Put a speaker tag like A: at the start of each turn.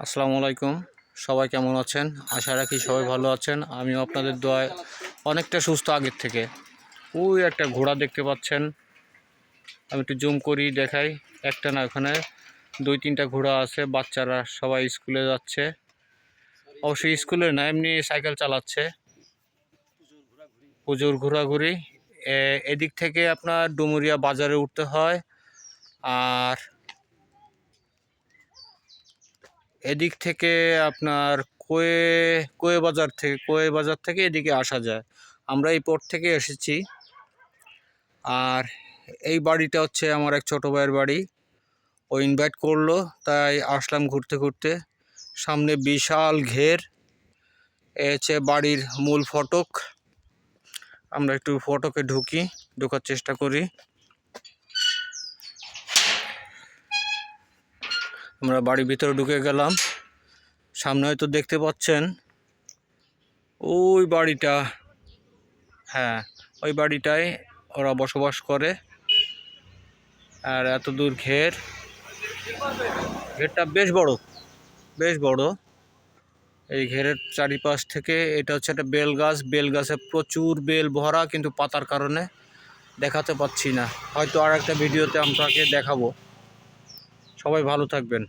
A: আসসালামু আলাইকুম। সবাই কেমন আছেন? আশা রাখি সবাই ভালো আছেন। আমিও আপনাদের দোয়ায় অনেকটা সুস্থ আগের থেকে। ওই একটা ঘোড়া দেখতে পাচ্ছেন, আমি একটু জুম করি দেখাই। একটা না, ওখানে 2-3টা ঘোড়া আছে। বাচ্চারা সবাই স্কুলে যাচ্ছে, অবশ্যই স্কুলে না, এমনি সাইকেল চালাচ্ছে। প্রচুর ঘোরাঘুরি। এদিক থেকে আপনার ডুমুরিয়া বাজারে উঠতে হয়, আর এদিক থেকে আপনার কোয়ে বাজার থেকে এদিকে আসা যায়। আমরা এই পথ থেকে এসেছি। আর এই বাড়িটা হচ্ছে আমার এক ছোটো ভাইয়ের বাড়ি। ও ইনভাইট করলো, তাই আসলাম ঘুরতে ঘুরতে। সামনে বিশাল ঘের, এ হচ্ছে বাড়ির মূল ফটক। আমরা একটু ফটকে ঢোকার চেষ্টা করি। আমরা বাড়ির ভিতরে ঢুকে গেলাম। সামনে হয়তো দেখতে পাচ্ছেন ওই বাড়িটা, হ্যাঁ ওই বাড়িটায় ওরা বসবাস করে। আর এত দূর ঘেরটা বেশ বড়। এই ঘেরের চারিপাশ থেকে এটা হচ্ছে একটা বেল গাছে প্রচুর বেল ভরা, কিন্তু পাতার কারণে দেখাতে পাচ্ছি না। হয়তো আর একটা ভিডিওতে আপনাকে দেখাবো। সবাই ভালো থাকবেন।